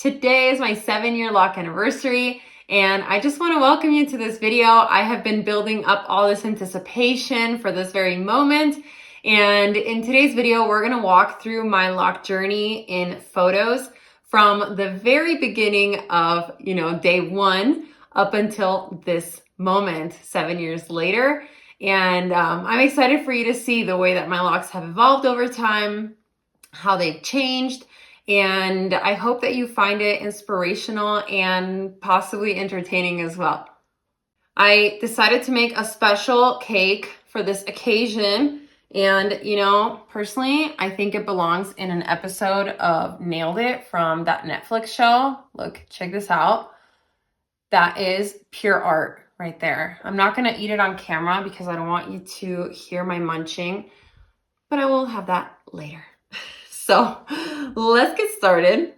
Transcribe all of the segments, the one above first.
Today is my 7-year lock anniversary, and I just want to welcome you to this video. I have been building up all this anticipation for this very moment, and in today's video, we're going to walk through my lock journey in photos from the very beginning of, day one up until this moment, 7 years later. And I'm excited for you to see the way that my locks have evolved over time, how they've changed, and I hope that you find it inspirational and possibly entertaining as well. I decided to make a special cake for this occasion, and personally, I think it belongs in an episode of Nailed It from that Netflix show. Look, check this out. That is pure art right there. I'm not gonna eat it on camera because I don't want you to hear my munching, but I will have that later. So let's get started.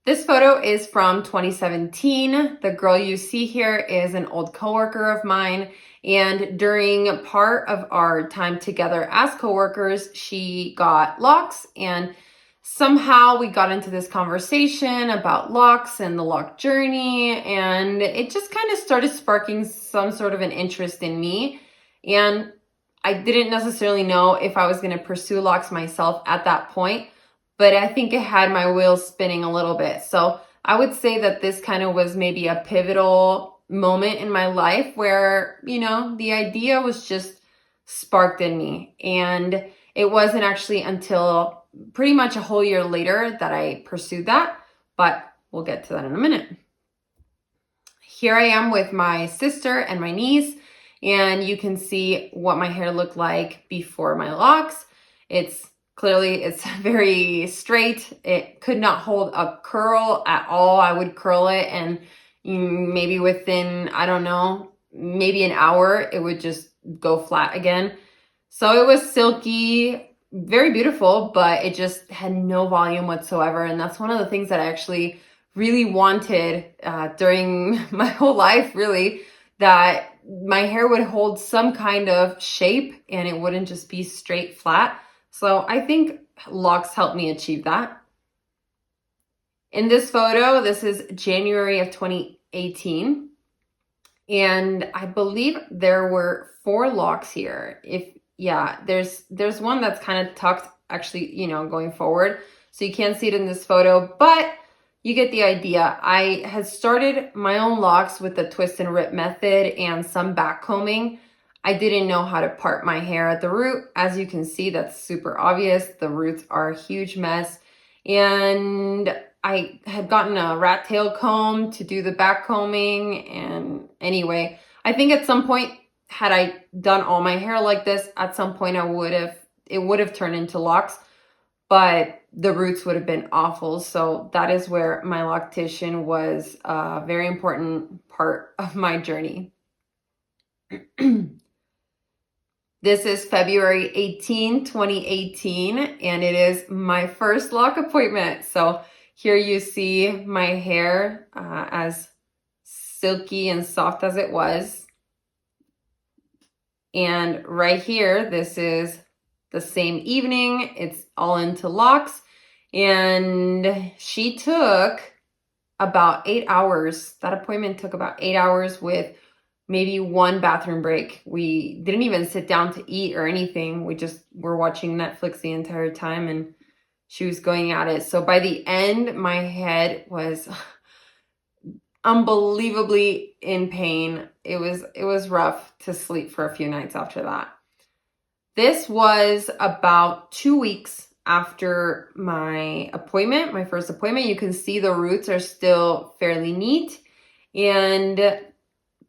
This photo is from 2017. The girl you see here is an old coworker of mine. And during part of our time together as coworkers, she got locks, and somehow we got into this conversation about locks and the lock journey. And it just kind of started sparking some sort of an interest in me. And I didn't necessarily know if I was going to pursue locks myself at that point, but I think it had my wheels spinning a little bit. So I would say that this kind of was maybe a pivotal moment in my life where, the idea was just sparked in me. And it wasn't actually until pretty much a whole year later that I pursued that, but we'll get to that in a minute. Here I am with my sister and my niece, and you can see what my hair looked like before my locks. It's very straight. It could not hold a curl at all. I would curl it and maybe within, I don't know, maybe an hour, it would just go flat again. So it was silky, very beautiful, but it just had no volume whatsoever. And that's one of the things that I actually really wanted during my whole life, really, that my hair would hold some kind of shape and it wouldn't just be straight flat. So I think locks helped me achieve that. In this photo, this is January of 2018. And I believe there were 4 locks here. There's one that's kind of tucked actually, going forward. So you can't see it in this photo, but you get the idea. I had started my own locks with the twist and rip method and some back combing. I didn't know how to part my hair at the root. As you can see, that's super obvious. The roots are a huge mess. And I had gotten a rat tail comb to do the back combing. And anyway, I think at some point, had I done all my hair like this, at some point it would have turned into locks, but the roots would have been awful. So that is where my loctician was a very important part of my journey. This is February 18, 2018, and it is my first lock appointment. So here you see my hair as silky and soft as it was. And right here, this is the same evening. It's all into locks. And she took about 8 hours. That appointment took about 8 hours with maybe 1 bathroom break. We didn't even sit down to eat or anything. We just were watching Netflix the entire time and she was going at it. So by the end, my head was unbelievably in pain. It was rough to sleep for a few nights after that. This was about 2 weeks after my appointment, my first appointment. You can see the roots are still fairly neat. And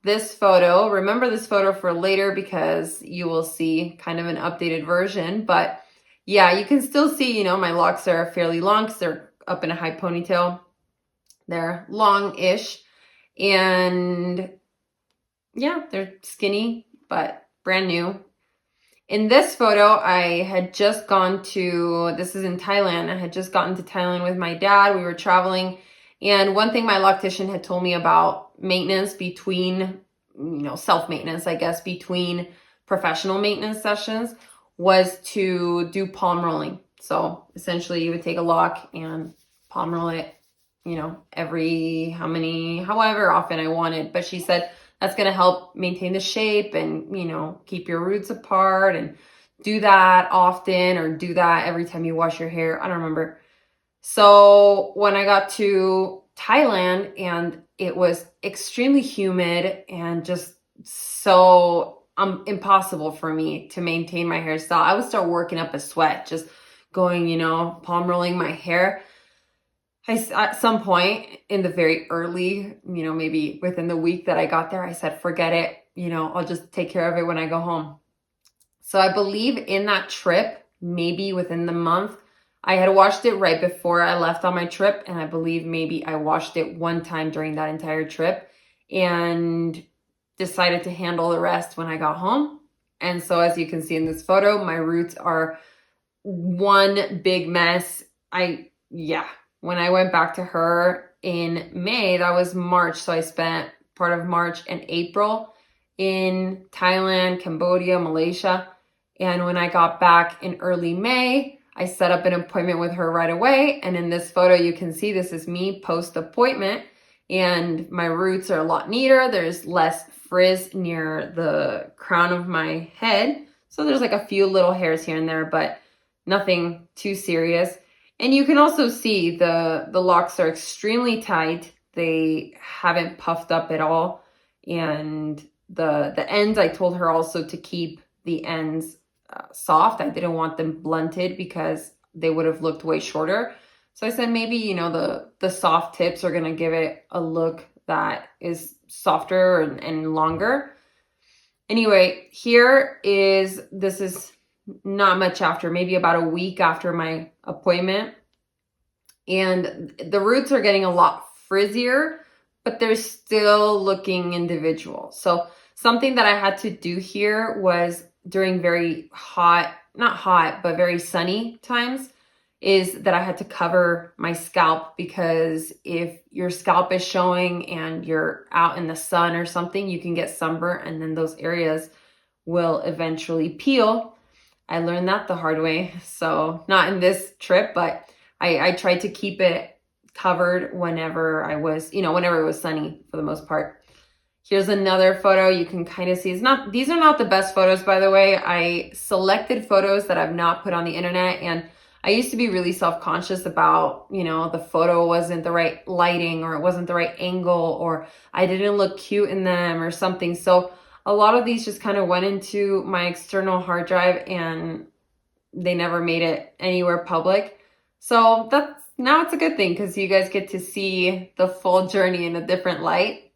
this photo, remember this photo for later because you will see kind of an updated version. But yeah, you can still see, my locks are fairly long because they're up in a high ponytail. They're long-ish. And yeah, they're skinny, but brand new. In this photo, I had just this is in Thailand. I had just gotten to Thailand with my dad. We were traveling. And one thing my loctician had told me about maintenance between, self-maintenance, I guess, between professional maintenance sessions was to do palm rolling. So essentially you would take a lock and palm roll it, you know, however often I wanted. But she said that's going to help maintain the shape and, you know, keep your roots apart, and do that often, or do that every time you wash your hair. I don't remember. So when I got to Thailand and it was extremely humid and just so impossible for me to maintain my hairstyle, I would start working up a sweat, just going, you know, palm rolling my hair. At some point in the very early, you know, maybe within the week that I got there, I said, forget it, you know, I'll just take care of it when I go home. So I believe in that trip, maybe within the month, I had washed it right before I left on my trip. And I believe maybe I washed it one time during that entire trip and decided to handle the rest when I got home. And so as you can see in this photo, my roots are one big mess. When I went back to her in May, that was March. So I spent part of March and April in Thailand, Cambodia, Malaysia. And when I got back in early May, I set up an appointment with her right away. And in this photo, you can see this is me post-appointment. And my roots are a lot neater. There's less frizz near the crown of my head. So there's like a few little hairs here and there, but nothing too serious. And you can also see the locks are extremely tight. They haven't puffed up at all. And the ends, I told her also to keep the ends soft. I didn't want them blunted because they would have looked way shorter. So I said maybe, you know, the soft tips are going to give it a look that is softer and longer. Anyway, this is not much after, maybe about a week after my appointment. And the roots are getting a lot frizzier, but they're still looking individual. So something that I had to do here was during very hot, not hot, but very sunny times, is that I had to cover my scalp, because if your scalp is showing and you're out in the sun or something, you can get sunburnt and then those areas will eventually peel. I learned that the hard way. So not in this trip, but I tried to keep it covered whenever I was, you know, whenever it was sunny for the most part. Here's another photo. You can kind of see these are not the best photos, by the way. I selected photos that I've not put on the internet, and I used to be really self-conscious about, you know, the photo wasn't the right lighting, or it wasn't the right angle, or I didn't look cute in them or something. So a lot of these just kind of went into my external hard drive and they never made it anywhere public. So now it's a good thing, because you guys get to see the full journey in a different light.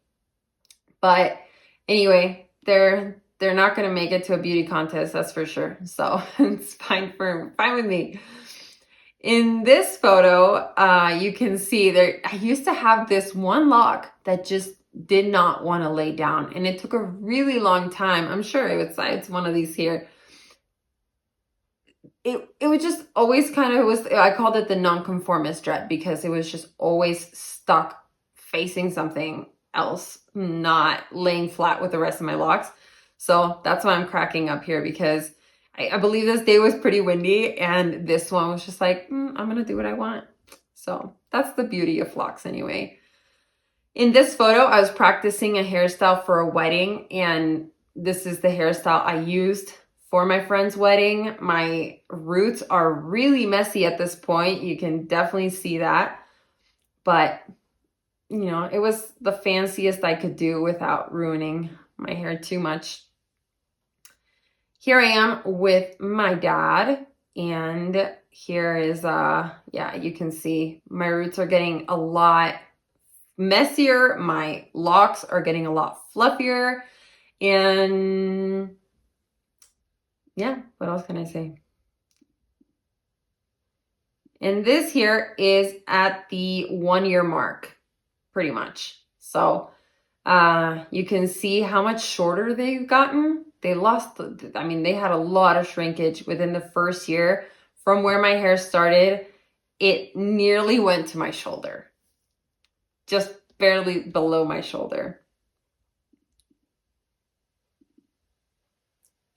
But anyway, they're not going to make it to a beauty contest, that's for sure. So it's fine with me. In this photo, you can see there, I used to have this one lock that just did not want to lay down, and it took a really long time. I'm sure it's one of these here. It was just always I called it the nonconformist dread, because it was just always stuck facing something else, not laying flat with the rest of my locks. So that's why I'm cracking up here, because I believe this day was pretty windy, and this one was just like, I'm going to do what I want. So that's the beauty of locks anyway. In this photo, I was practicing a hairstyle for a wedding, and this is the hairstyle I used for my friend's wedding. My roots are really messy at this point. You can definitely see that. But, you know, it was the fanciest I could do without ruining my hair too much. Here I am with my dad, and here is, you can see my roots are getting a lot messier. My locks are getting a lot fluffier, and yeah, what else can I say? And this here is at the 1 year mark, pretty much. So you can see how much shorter they've gotten. They had a lot of shrinkage within the first year. From where my hair started, it nearly went to my shoulder, just barely below my shoulder.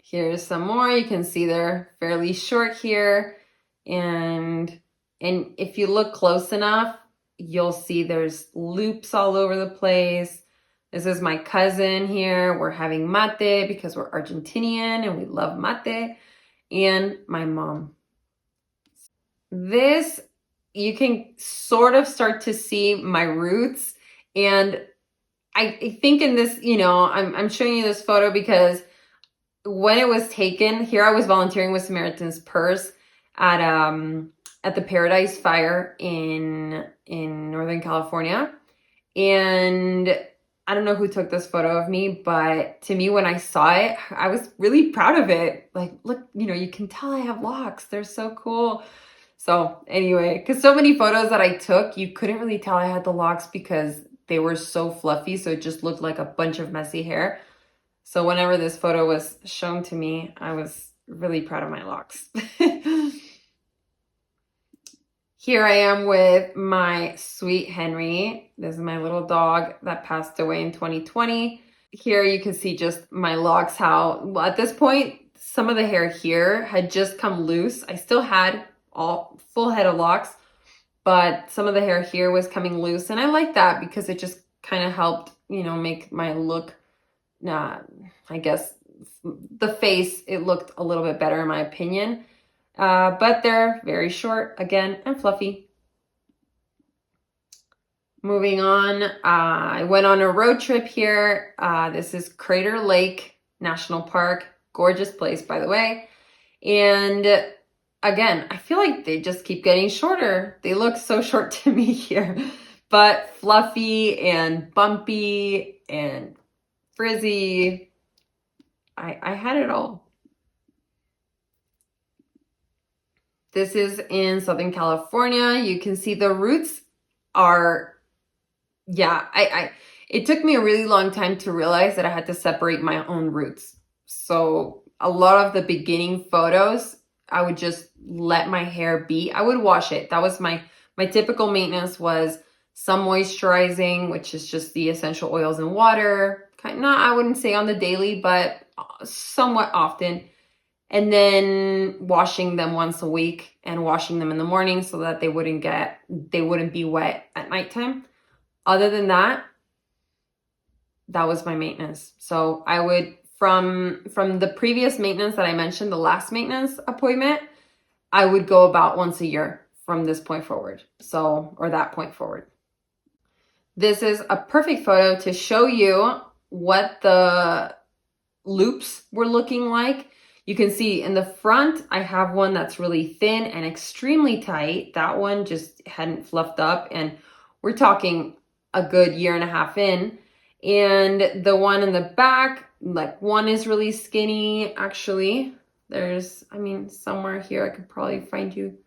Here's some more. You can see they're fairly short here. And if you look close enough, you'll see there's loops all over the place. This is my cousin here. We're having mate because we're Argentinian and we love mate. And my mom. This, you can sort of start to see my roots. And I think in this, I'm showing you this photo because when it was taken, here I was volunteering with Samaritan's Purse at the Paradise Fire in Northern California. And I don't know who took this photo of me, but to me, when I saw it, I was really proud of it. Like, look, you can tell I have locks. They're so cool. So anyway, because so many photos that I took, you couldn't really tell I had the locks because they were so fluffy. So it just looked like a bunch of messy hair. So whenever this photo was shown to me, I was really proud of my locks. Here I am with my sweet Henry. This is my little dog that passed away in 2020. Here you can see just my locks, how at this point, some of the hair here had just come loose. I still had all full head of locks, but some of the hair here was coming loose. And I like that because it just kind of helped, make my look, I guess the face, it looked a little bit better in my opinion. But they're very short again and fluffy. Moving on, I went on a road trip here. This is Crater Lake National Park. Gorgeous place, by the way. And again, I feel like they just keep getting shorter. They look so short to me here, but fluffy and bumpy and frizzy. I had it all. This is in Southern California. You can see the roots are, it took me a really long time to realize that I had to separate my own roots. So a lot of the beginning photos, I would just let my hair be. I would wash it. That was my typical maintenance, was some moisturizing, which is just the essential oils and water. I wouldn't say on the daily, but somewhat often. And then washing them once a week and washing them in the morning so that they wouldn't be wet at nighttime. Other than that, that was my maintenance. So I would, from the previous maintenance that I mentioned, the last maintenance appointment, I would go about once a year from this point forward. Or that point forward. This is a perfect photo to show you what the loops were looking like. You can see in the front, I have one that's really thin and extremely tight. That one just hadn't fluffed up, and we're talking a good 1.5 years in. And the one in the back, like one is really skinny. Actually, there's, somewhere here I could probably find you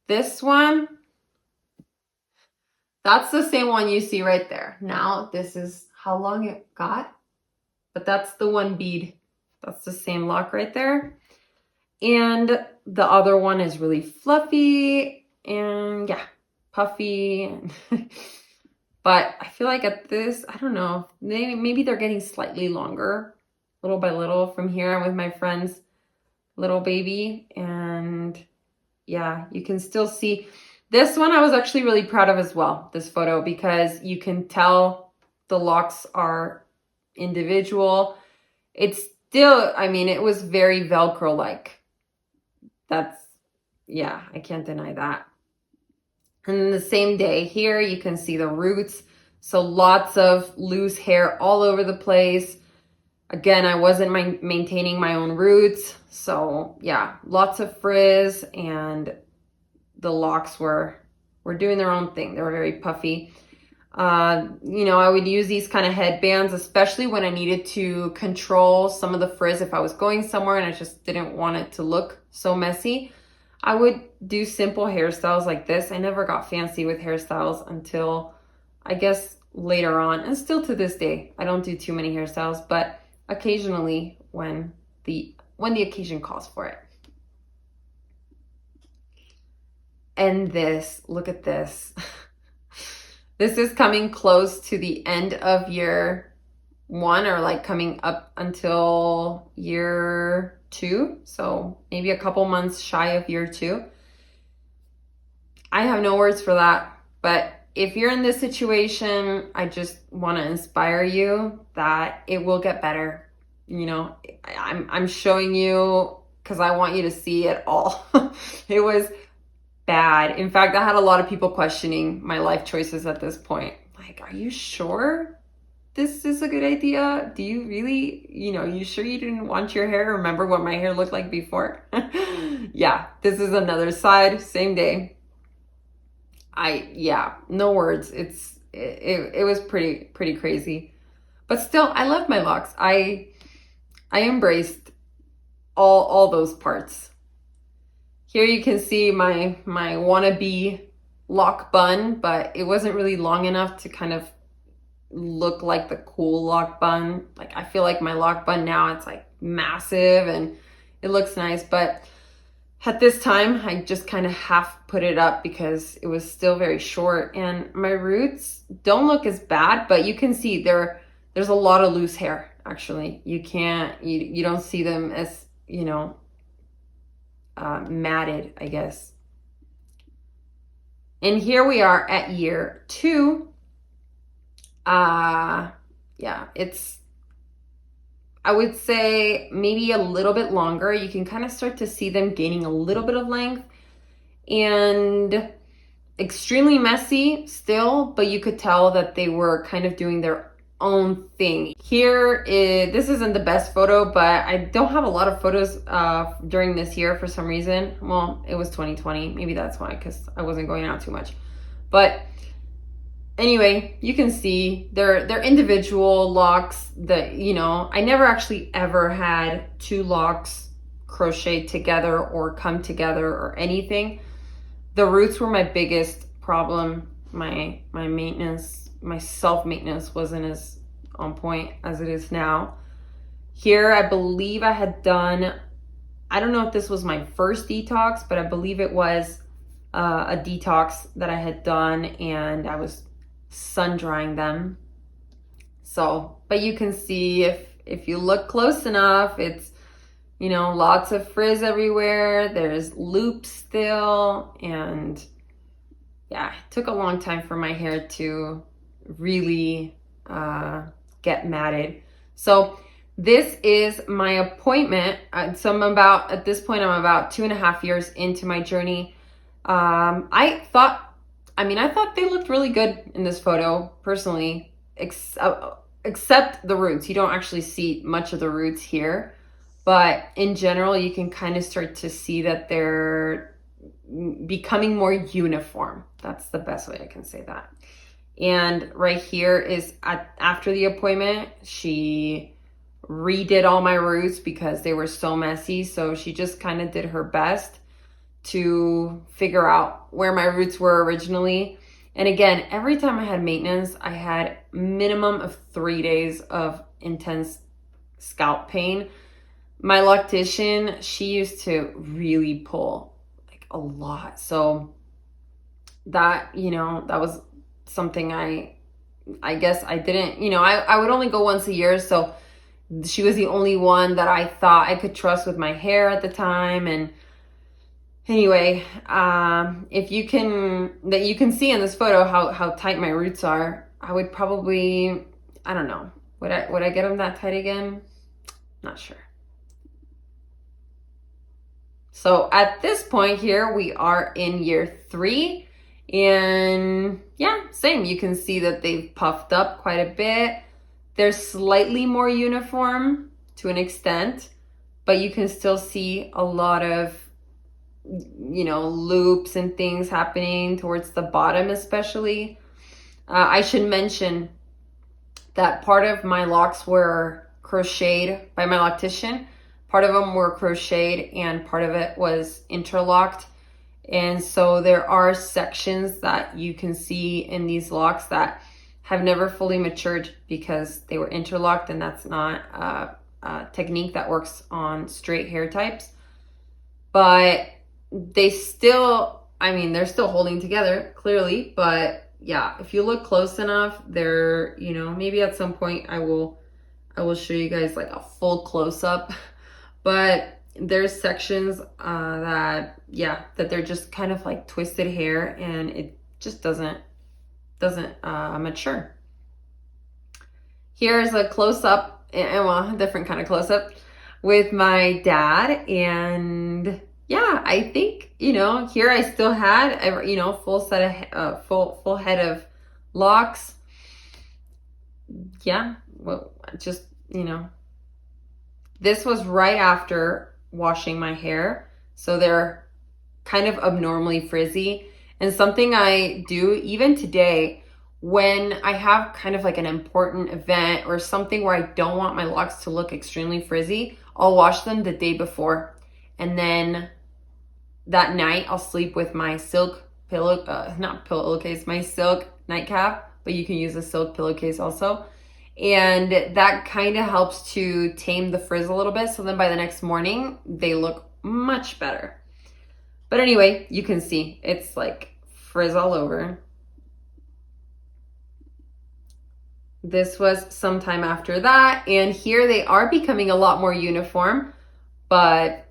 this one. That's the same one you see right there. Now, this is how long it got, but that's the one bead. That's the same lock right there. And the other one is really fluffy and puffy. But I feel like at this, I don't know, maybe they're getting slightly longer, little by little. From here, I'm with my friend's little baby. And you can still see. This one I was actually really proud of as well, this photo, because you can tell the locks are individual. It's still, it was very Velcro-like. I can't deny that. And the same day here, you can see the roots. So lots of loose hair all over the place. Again, I wasn't maintaining my own roots. So lots of frizz, and the locks were doing their own thing. They were very puffy. I would use these kind of headbands, especially when I needed to control some of the frizz. If I was going somewhere and I just didn't want it to look so messy, I would do simple hairstyles like this. I never got fancy with hairstyles until, I guess, later on. And still to this day, I don't do too many hairstyles, but occasionally when the occasion calls for it. And this, look at this. This is coming close to the end of year 1, or like coming up until year 2. So maybe a couple months shy of year 2. I have no words for that. But if you're in this situation, I just want to inspire you that it will get better. You know, I'm showing you because I want you to see it all. It was bad. In fact, I had a lot of people questioning my life choices at this point. Like, are you sure this is a good idea? Do you really, you sure you didn't want your hair? Remember what my hair looked like before? Yeah, this is another side, same day. Yeah, no words. It was pretty crazy. But still, I love my locks. I embraced all those parts. Here you can see my wannabe lock bun, but it wasn't really long enough to kind of look like the cool lock bun. Like, I feel like my lock bun now, it's like massive and it looks nice, but at this time I just kind of half put it up because it was still very short, and my roots don't look as bad, but you can see there's a lot of loose hair. Actually, you don't see them as, matted, I guess. And here we are at year 2. Yeah, I would say maybe a little bit longer. You can kind of start to see them gaining a little bit of length, and extremely messy still, but you could tell that they were kind of doing their own thing. This isn't the best photo, but I don't have a lot of photos during this year for some reason. Well, it was 2020. Maybe that's why, because I wasn't going out too much. But anyway, you can see they're individual locks that, I never actually ever had 2 locks crocheted together or come together or anything. The roots were my biggest problem. My maintenance, my self-maintenance wasn't as on point as it is now. Here, I believe I had done, I don't know if this was my first detox, but I believe it was a detox that I had done, and I was sun drying them. So, but you can see if you look close enough, it's, lots of frizz everywhere. There's loops still, and yeah, it took a long time for my hair to really get matted. So this is my appointment. So at this point, I'm about 2.5 years into my journey. I thought they looked really good in this photo, personally, except the roots. You don't actually see much of the roots here, but in general, you can kind of start to see that they're becoming more uniform. That's the best way I can say that. And right here is after the appointment, she redid all my roots because they were so messy. So she just kind of did her best to figure out where my roots were originally. And again, every time I had maintenance, I had minimum of 3 days of intense scalp pain. My loctician, she used to really pull like a lot. So that, that was something I guess I didn't, I would only go once a year. So she was the only one that I thought I could trust with my hair at the time. And anyway, you can see in this photo how tight my roots are. I would probably, I don't know, would I get them that tight again? Not sure. So at this point here, we are in year 3, and yeah, same. You can see that they've puffed up quite a bit. They're slightly more uniform to an extent, but you can still see a lot of, loops and things happening towards the bottom, especially. I should mention that part of my locks were crocheted by my loctician. Part of them were crocheted and part of it was interlocked. And so there are sections that you can see in these locks that have never fully matured because they were interlocked, and that's not a technique that works on straight hair types. But they're still holding together, clearly. But yeah, if you look close enough, they're, maybe at some point I will show you guys like a full close-up. But there's sections that they're just kind of like twisted hair, and it just doesn't doesn't mature. Here's a close-up, and well, a different kind of close-up with my dad. And yeah, I think, you know, here I still had, you know, full set of, full head of locks. Yeah, well, just, you know, this was right after washing my hair. So they're kind of abnormally frizzy. And something I do even today, when I have kind of like an important event or something where I don't want my locks to look extremely frizzy, I'll wash them the day before. And then that night I'll sleep with my silk pillow, not pillowcase, my silk nightcap, but you can use a silk pillowcase also. And that kind of helps to tame the frizz a little bit. So then by the next morning, they look much better. But anyway, you can see it's like frizz all over. This was sometime after that. And here they are becoming a lot more uniform. But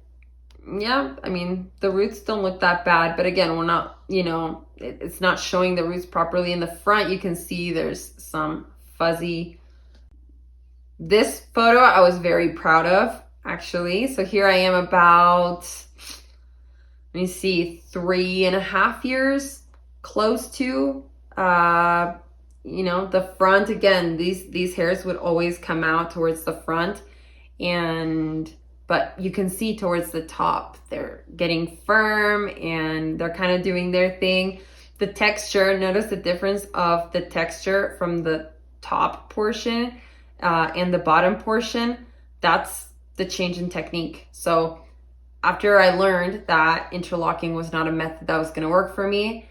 yeah, I mean, the roots don't look that bad. But again, we're not, you know, it's not showing the roots properly. In the front, you can see there's some fuzzy. This photo I was very proud of, actually. So here I am about, let me see, 3.5 years, close to, you know, the front. Again, these hairs would always come out towards the front, but you can see towards the top, they're getting firm and they're kind of doing their thing. The texture, notice the difference of the texture from the top portion and the bottom portion. That's the change in technique. So after I learned that interlocking was not a method that was going to work for me,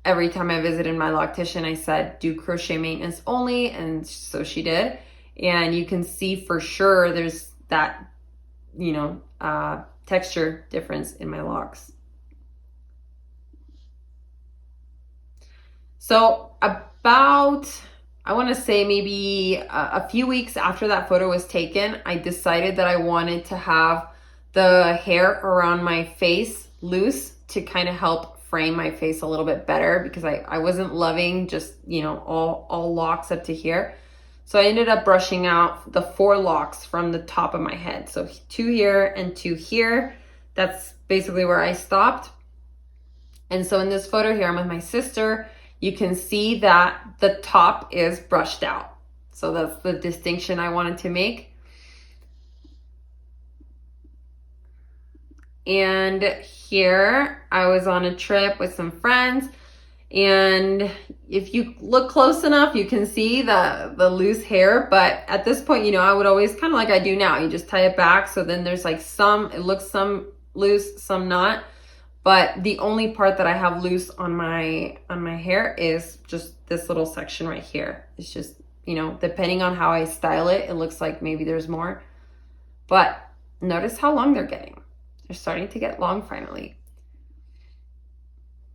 every time I visited my loctician, I said, do crochet maintenance only. And so she did. And you can see for sure there's that, you know, texture difference in my locks. So about, I want to say maybe a few weeks after that photo was taken, I decided that I wanted to have the hair around my face loose to kind of help frame my face a little bit better, because I wasn't loving just, you know, all locks up to here. So I ended up brushing out the 4 locks from the top of my head. So 2 here and 2 here. That's basically where I stopped. And so in this photo here, I'm with my sister. You can see that the top is brushed out. So that's the distinction I wanted to make. And here I was on a trip with some friends. And if you look close enough, you can see the loose hair. But at this point, you know, I would always kind of like I do now. You just tie it back. So then there's like some, it looks some loose, some not. But the only part that I have loose on my hair is just this little section right here. It's just, you know, depending on how I style it, it looks like maybe there's more. But notice how long they're getting. They're starting to get long finally.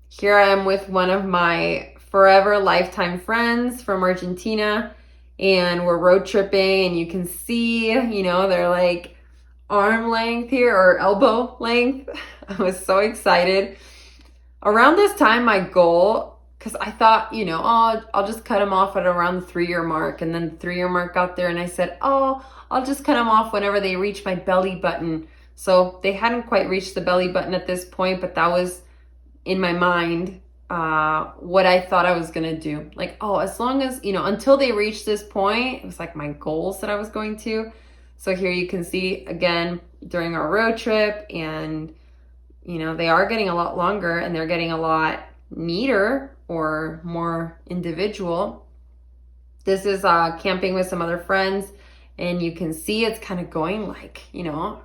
Here I am with one of my forever lifetime friends from Argentina, and we're road tripping, and you can see, you know, they're like arm length here or elbow length. I was so excited. Around this time, my goal, because I thought, you know, oh, I'll just cut them off at around the 3-year mark. And then the 3-year mark got there and I said, oh, I'll just cut them off whenever they reach my belly button. So they hadn't quite reached the belly button at this point, but that was in my mind what I thought I was gonna do. Like, oh, as long as, you know, until they reach this point, it was like my goals that I was going to. So here you can see again during our road trip, and you know, they are getting a lot longer and they're getting a lot neater or more individual. This is camping with some other friends, and you can see it's kind of going like, you know,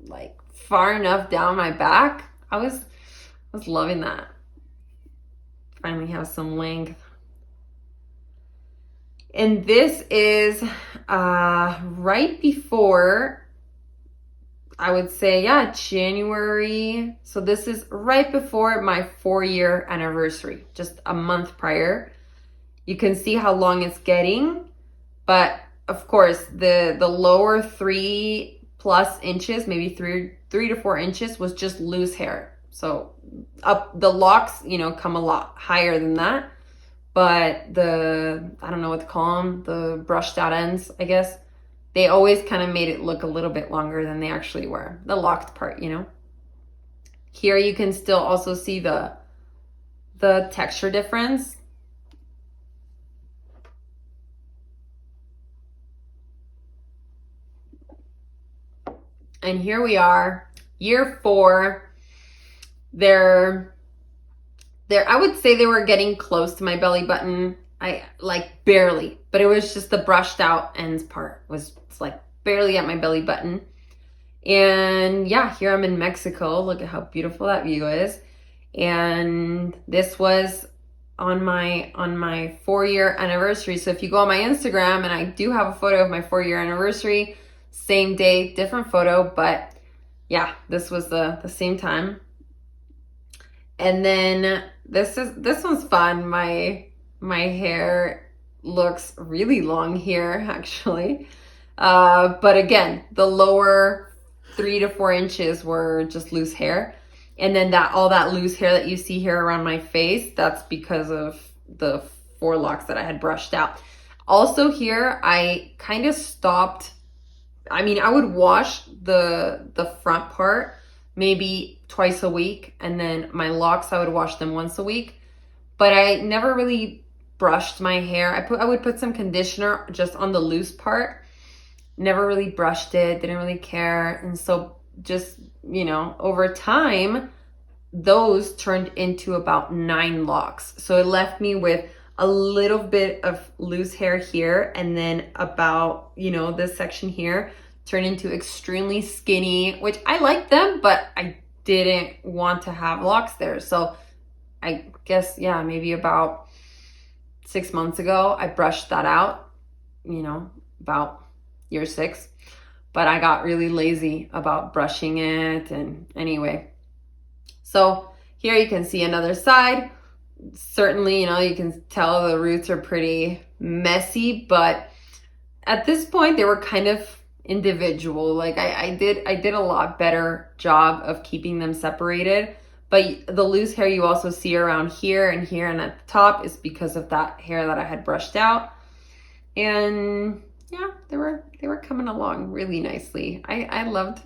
like far enough down my back. I was loving that. Finally have some length. And this is right before, I would say, yeah, January. So this is right before my 4-year anniversary, just a month prior. You can see how long it's getting, but of course the lower 3+ inches, maybe 3 to 4 inches was just loose hair. So up the locks, you know, come a lot higher than that. but I don't know what to call them, the brushed out ends, I guess, they always kind of made it look a little bit longer than they actually were. The locked part, you know. Here you can still also see the texture difference. And here we are, year 4. I would say they were getting close to my belly button. I like barely, but it was just the brushed out ends part was like barely at my belly button. And yeah, here I'm in Mexico. Look at how beautiful that view is. And this was on my 4-year anniversary. So if you go on my Instagram, and I do have a photo of my 4-year anniversary, same day, different photo, but yeah, this was the same time. And then this one's fun. My hair looks really long here, actually. But again, the lower 3 to 4 inches were just loose hair. And then all that loose hair that you see here around my face, that's because of the 4 locks that I had brushed out. Also here, I kind of stopped. I mean, I would wash the front part maybe twice a week, and then my locks, I would wash them once a week. But I never really brushed my hair. I would put some conditioner just on the loose part. Never really brushed it, didn't really care. And so just, you know, over time, those turned into about 9 locks. So it left me with a little bit of loose hair here, and then about, you know, this section here turned into extremely skinny, which I like them, but I didn't want to have locks there. So I guess, yeah, maybe about 6 months ago, I brushed that out, you know, about year 6. But I got really lazy about brushing it. And anyway, so here you can see another side. Certainly, you know, you can tell the roots are pretty messy, but at this point they were kind of individual. Like I did a lot better job of keeping them separated. But the loose hair you also see around here and here and at the top is because of that hair that I had brushed out. And yeah, they were coming along really nicely. I loved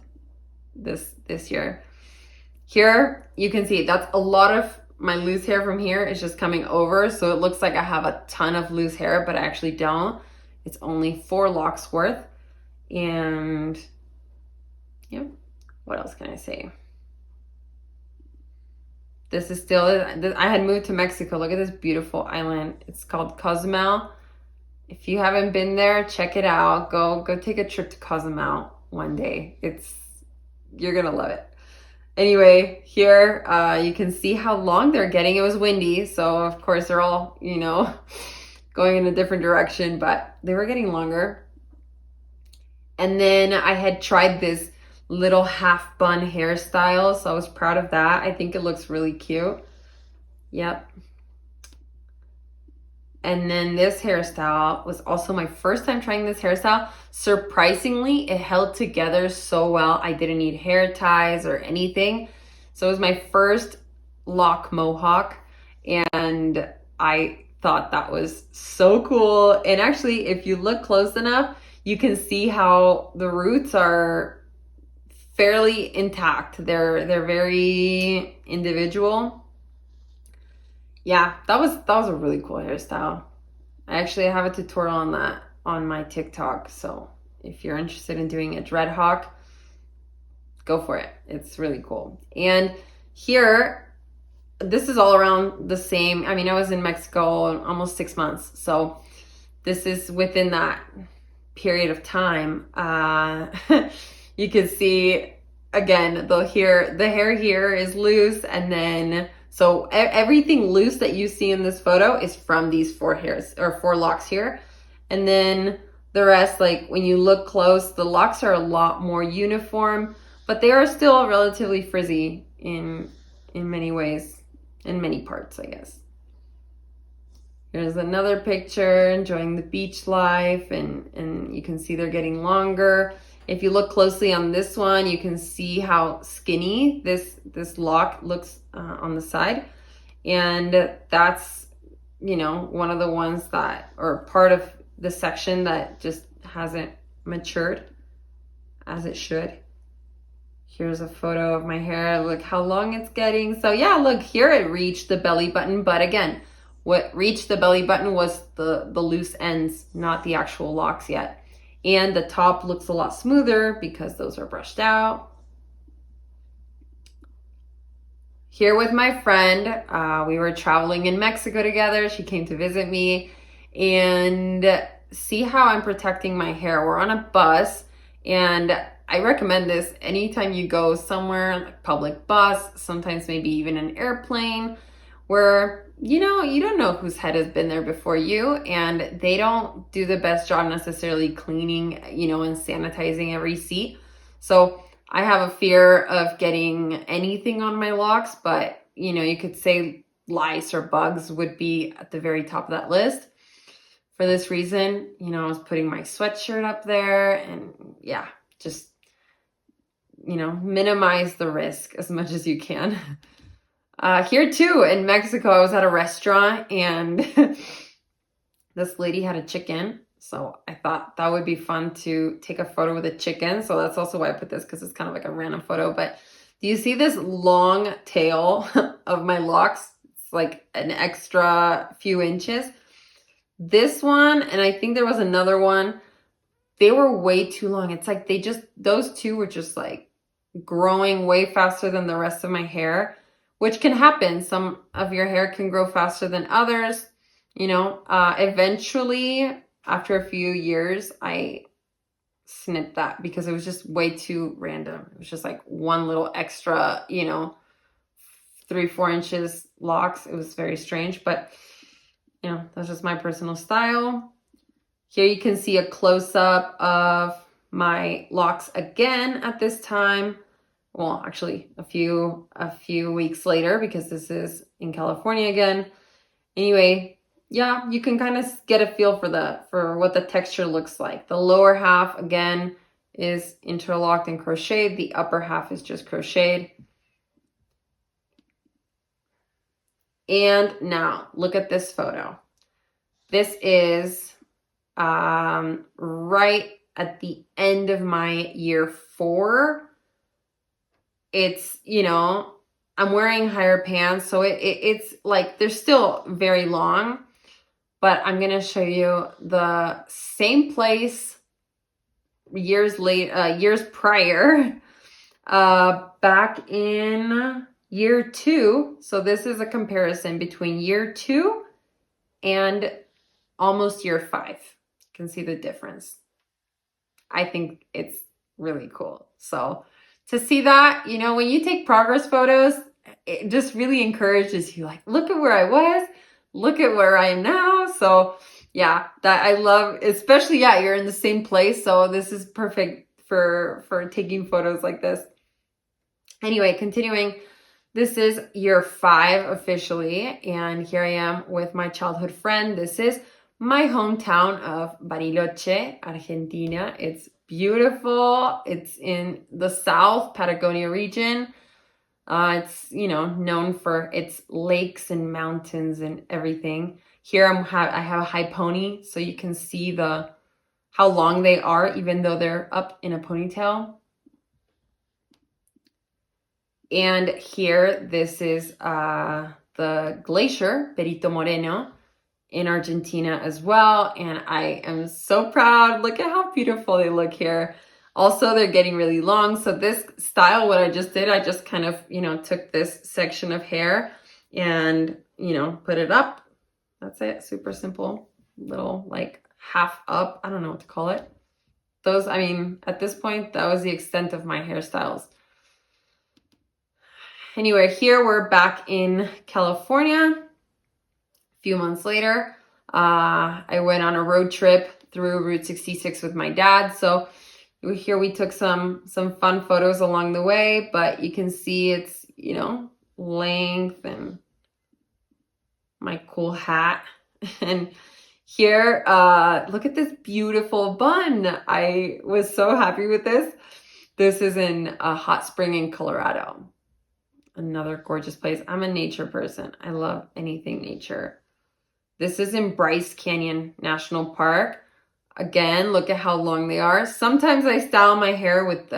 this year. Here you can see that's a lot of my loose hair from here is just coming over. So it looks like I have a ton of loose hair, but I actually don't. It's only 4 locks worth. And yeah, what else can I say? This is still, I had moved to Mexico. Look at this beautiful island. It's called Cozumel. If you haven't been there, check it out. Go take a trip to Cozumel one day. You're gonna love it. Anyway, here you can see how long they're getting. It was windy, so of course they're all, you know, going in a different direction, but they were getting longer. And then I had tried this little half bun hairstyle, so I was proud of that. I think it looks really cute. Yep. And then this hairstyle was also my first time trying this hairstyle. Surprisingly, it held together so well. I didn't need hair ties or anything. So it was my first lock mohawk, and I thought that was so cool. And actually, if you look close enough, you can see how the roots are fairly intact. They're very individual. Yeah, that was a really cool hairstyle. I actually have a tutorial on that on my TikTok. So if you're interested in doing a dreadlock, go for it. It's really cool. And here, this is all around the same. I mean, I was in Mexico almost 6 months. So this is within that period of time. You can see, again, the hair here is loose, and then so everything loose that you see in this photo is from these 4 hairs or 4 locks here. And then the rest, like when you look close, the locks are a lot more uniform, but they are still relatively frizzy in many ways, in many parts, I guess. Here's another picture enjoying the beach life, and you can see they're getting longer. If you look closely on this one, you can see how skinny this lock looks on the side. And that's you know, one of the ones that, or part of the section that just hasn't matured as it should. Here's a photo of my hair. Look how long it's getting. So yeah, look, here it reached the belly button. But again, what reached the belly button was the loose ends, not the actual locks yet. And the top looks a lot smoother because those are brushed out. Here with my friend, we were traveling in Mexico together. She came to visit me, and see how I'm protecting my hair. We're on a bus, and I recommend this anytime you go somewhere, like public bus, sometimes maybe even an airplane, where, you know, you don't know whose head has been there before you, and they don't do the best job necessarily cleaning, you know, and sanitizing every seat. So I have a fear of getting anything on my locks, but, you know, you could say lice or bugs would be at the very top of that list. For this reason, you know, I was putting my sweatshirt up there, and yeah, just, you know, minimize the risk as much as you can. Here too, in Mexico, I was at a restaurant, and this lady had a chicken. So I thought that would be fun to take a photo with a chicken. So that's also why I put this, because it's kind of like a random photo. But do you see this long tail of my locks? It's like an extra few inches. This one, and I think there was another one, they were way too long. It's like those two were just like growing way faster than the rest of my hair, which can happen. Some of your hair can grow faster than others. You know, eventually, after a few years, I snipped that because it was just way too random. It was just like one little extra, you know, 3-4 inches locks. It was very strange, but you know, that's just my personal style. Here you can see a close-up of my locks again at this time. Well, actually a few weeks later, because this is in California again. Anyway, yeah, you can kind of get a feel for what the texture looks like. The lower half again is interlocked and crocheted. The upper half is just crocheted. And now look at this photo. This is right at the end of my year 4. It's, you know, I'm wearing higher pants, so it's like they're still very long, but I'm gonna show you the same place years prior, back in year 2. So this is a comparison between year 2 and almost year 5. You can see the difference. I think it's really cool. So to see that, you know, when you take progress photos, it just really encourages you, like, look at where I was, look at where I am now. So yeah, that I love, especially, yeah, you're in the same place. So this is perfect for taking photos like this. Anyway, continuing, this is year 5 officially. And here I am with my childhood friend. This is my hometown of Bariloche, Argentina. It's beautiful. It's in the South Patagonia region. It's, you know, known for its lakes and mountains and everything. Here I have a high pony, so you can see how long they are, even though they're up in a ponytail. And here, this is the glacier, Perito Moreno, in Argentina as well. And I am so proud. Look at how beautiful they look here. Also, they're getting really long. So this style, what I just did, I just kind of, you know, took this section of hair and, you know, put it up. That's it. Super simple. Little like half up. I don't know what to call it. Those, I mean, at this point, that was the extent of my hairstyles. Anyway, here we're back in California. A few months later, I went on a road trip through Route 66 with my dad. So here we took some fun photos along the way, but you can see it's, you know, length and my cool hat. And here, look at this beautiful bun. I was so happy with this. This is in a hot spring in Colorado. Another gorgeous place. I'm a nature person. I love anything nature. This is in Bryce Canyon National Park. Again, look at how long they are. Sometimes I style my hair with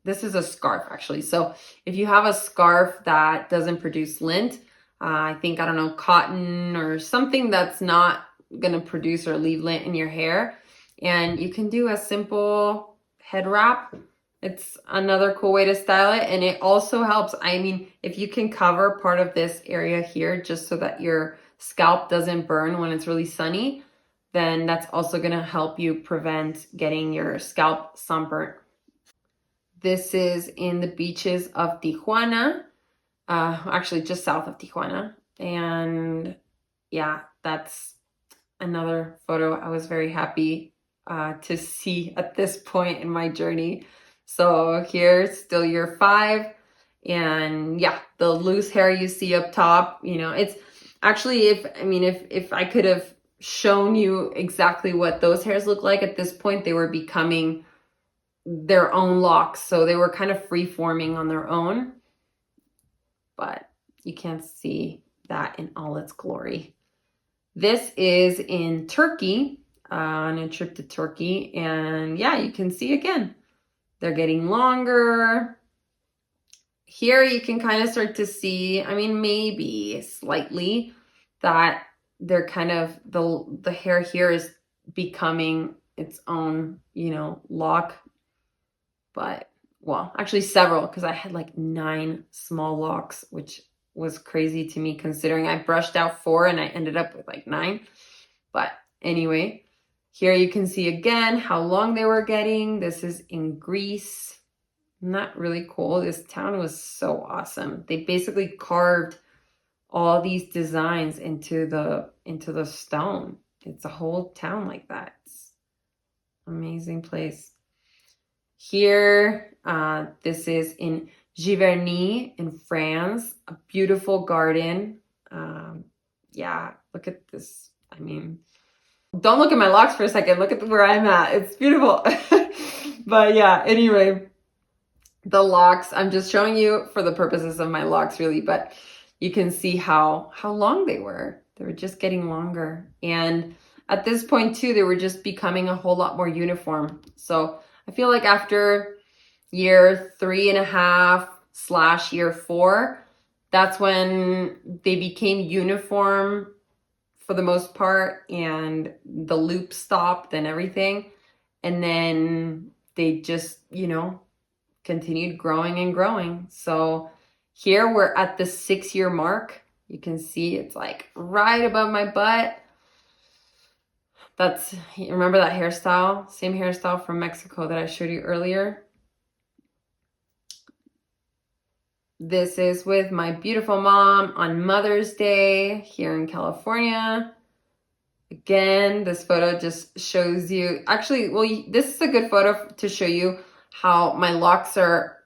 this is a scarf actually. So if you have a scarf that doesn't produce lint, I think, I don't know, cotton or something that's not gonna produce or leave lint in your hair, and you can do a simple head wrap. It's another cool way to style it, and it also helps. I mean, if you can cover part of this area here just so that your scalp doesn't burn when it's really sunny, then that's also gonna help you prevent getting your scalp sunburnt. This is in the beaches of Tijuana, actually just south of Tijuana. And yeah, that's another photo I was very happy to see at this point in my journey. So here's still year 5. And yeah, the loose hair you see up top, you know, it's actually, if I could have shown you exactly what those hairs look like at this point, they were becoming their own locks. So they were kind of free forming on their own, but you can't see that in all its glory. This is in Turkey, on a trip to Turkey. And yeah, you can see again, they're getting longer. Here you can kind of start to see, I mean, maybe slightly, that they're kind of, the hair here is becoming its own, you know, lock. But, well, actually several, because I had like 9 small locks, which was crazy to me considering I brushed out 4 and I ended up with like 9. But anyway, here you can see again how long they were getting. This is in Greece. Isn't that really cool? This town was so awesome. They basically carved all these designs into the stone. It's a whole town like that. It's an amazing place. Here, this is in Giverny in France, a beautiful garden. Yeah, look at this. I mean, don't look at my locks for a second. Look at where I'm at. It's beautiful. But yeah, anyway, the locks, I'm just showing you for the purposes of my locks really, but you can see how long they were. They were just getting longer. And at this point too, they were just becoming a whole lot more uniform. So I feel like after year 3.5 / year 4, that's when they became uniform for the most part, and the loop stopped and everything. And then they just, you know, continued growing and growing. So here we're at the 6-year mark. You can see it's like right above my butt. That's, remember that hairstyle? Same hairstyle from Mexico that I showed you earlier. This is with my beautiful mom on Mother's Day here in California. Again, this photo just shows you, actually, well, this is a good photo to show you how my locks are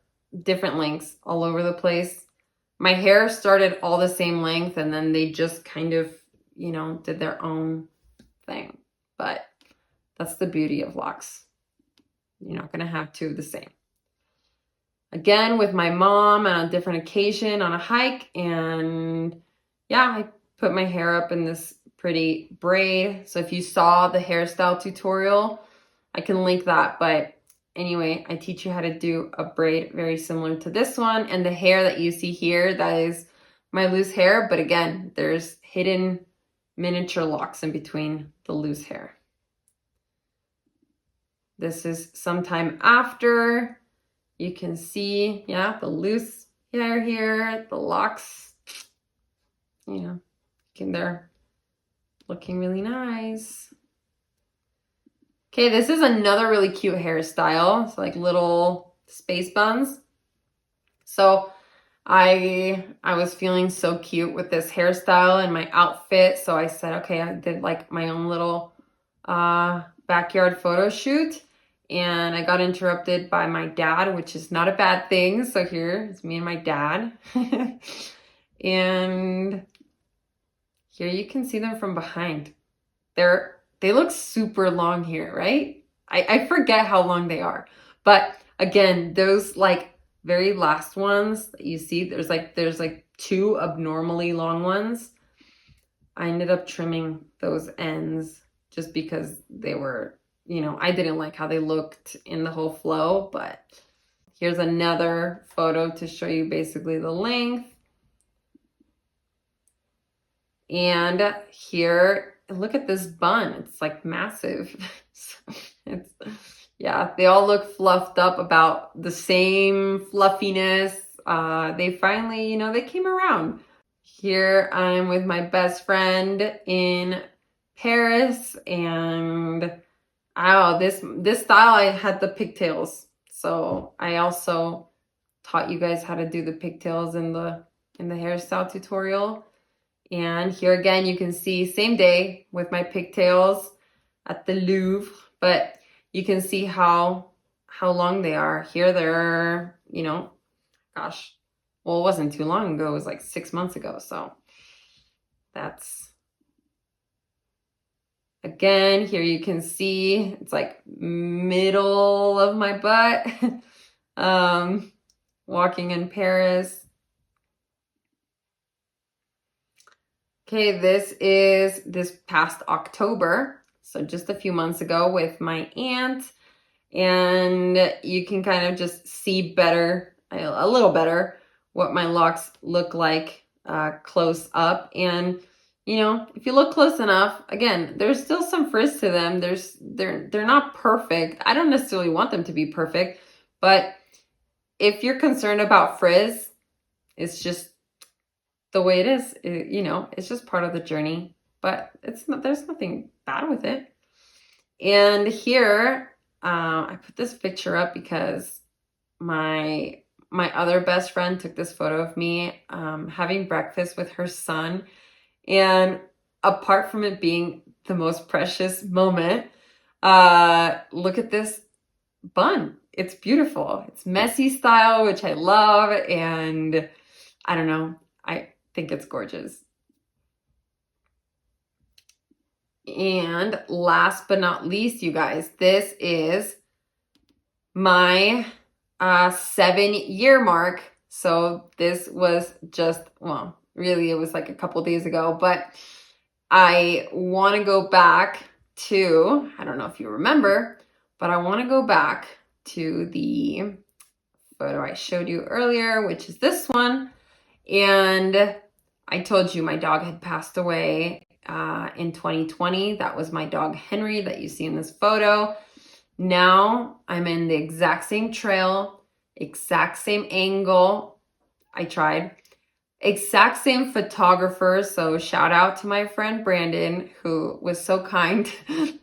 different lengths all over the place. My hair started all the same length, and then they just kind of, you know, did their own thing. But that's the beauty of locks. You're not going to have 2 the same. Again, with my mom on a different occasion on a hike. And yeah, I put my hair up in this pretty braid. So if you saw the hairstyle tutorial, I can link that. But anyway, I teach you how to do a braid very similar to this one. And the hair that you see here, that is my loose hair. But again, there's hidden miniature locks in between the loose hair. This is sometime after. You can see, yeah, the loose hair here, the locks, you know, they're looking really nice. Okay, this is another really cute hairstyle. It's like little space buns. So I was feeling so cute with this hairstyle and my outfit. So I said, okay, I did like my own little backyard photo shoot. And I got interrupted by my dad, which is not a bad thing. So here is me and my dad. And here you can see them from behind. They look super long here, right? I forget how long they are. But again, those like very last ones that you see, there's like 2 abnormally long ones. I ended up trimming those ends just because they were, you know, I didn't like how they looked in the whole flow, but here's another photo to show you basically the length. And here, look at this bun. It's like massive. It's, yeah, they all look fluffed up, about the same fluffiness. They finally, you know, they came around. Here I'm with my best friend in Paris, and oh, this style I had the pigtails. So I also taught you guys how to do the pigtails in the hairstyle tutorial. And here again, you can see same day with my pigtails at the Louvre, but you can see how long they are. Here they're, you know, gosh, well, it wasn't too long ago. It was like 6 months ago. So that's, again, here you can see it's like middle of my butt. Walking in Paris. Okay, this is this past October, so just a few months ago with my aunt, and you can kind of just see better, a little better, what my locks look like close up. And you know, if you look close enough, again, there's still some frizz to them. They're not perfect. I don't necessarily want them to be perfect, but if you're concerned about frizz, it's just the way it is. You know, it's just part of the journey, but it's not, there's nothing bad with it. And here, I put this picture up because my other best friend took this photo of me having breakfast with her son. And apart from it being the most precious moment, look at this bun. It's beautiful. It's messy style, which I love. And I don't know, I think it's gorgeous. And last but not least, you guys, this is my 7-year mark. So this was just, well, really, it was like a couple days ago, but I want to go back to, I don't know if you remember, but I want to go back to the photo I showed you earlier, which is this one. And I told you my dog had passed away in 2020. That was my dog Henry that you see in this photo. Now I'm in the exact same trail, exact same angle. I tried. Exact same photographer. So shout out to my friend Brandon, who was so kind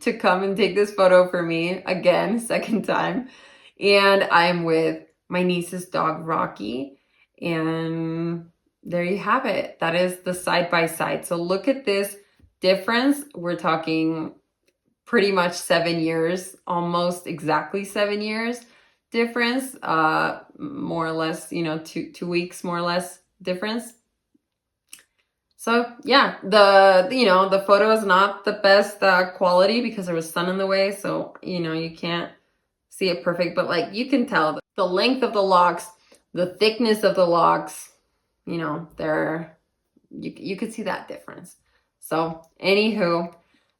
to come and take this photo for me again, second time. And I'm with my niece's dog Rocky. And there you have it. That is the side by side. So look at this difference. We're talking pretty much 7 years, almost exactly 7 years difference, more or less, you know, 2 weeks more or less difference. So yeah, you know, the photo is not the best quality because there was sun in the way, so you know, you can't see it perfect, but like you can tell the length of the locks, the thickness of the locks, you know, you could see that difference. So anywho,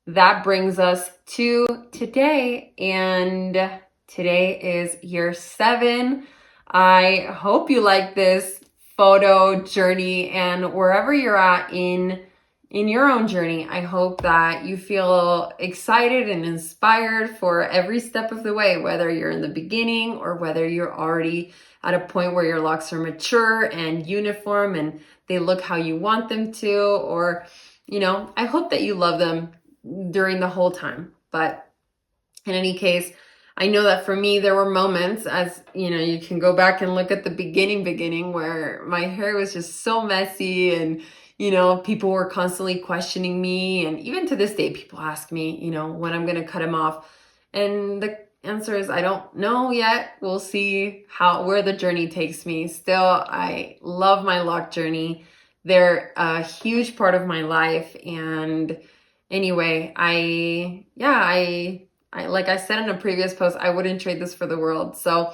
that brings us to today, and today is year 7. I hope you like this photo journey, and wherever you're at in your own journey, I hope that you feel excited and inspired for every step of the way, whether you're in the beginning or whether you're already at a point where your locks are mature and uniform and they look how you want them to, or, you know, I hope that you love them during the whole time. But in any case, I know that for me, there were moments, as you know, you can go back and look at the beginning where my hair was just so messy, and you know, people were constantly questioning me, and even to this day, people ask me, you know, when I'm gonna cut them off, and the answer is I don't know yet. We'll see where the journey takes me. Still, I love my lock journey. They're a huge part of my life, and anyway, I like I said in a previous post, I wouldn't trade this for the world. So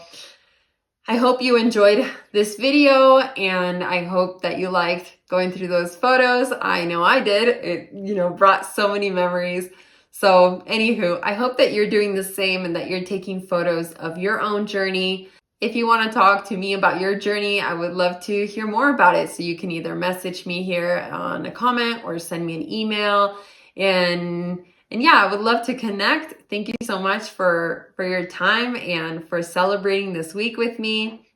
I hope you enjoyed this video, and I hope that you liked going through those photos. I know I did. It, brought so many memories. So anywho, I hope that you're doing the same and that you're taking photos of your own journey. If you want to talk to me about your journey, I would love to hear more about it. So you can either message me here on a comment or send me an email. And yeah, I would love to connect. Thank you so much for your time and for celebrating this week with me.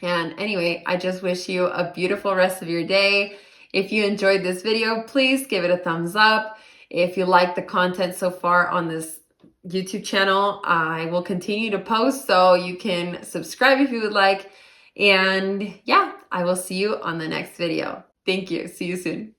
And anyway, I just wish you a beautiful rest of your day. If you enjoyed this video, please give it a thumbs up. If you like the content so far on this YouTube channel, I will continue to post, so you can subscribe if you would like. And yeah, I will see you on the next video. Thank you. See you soon.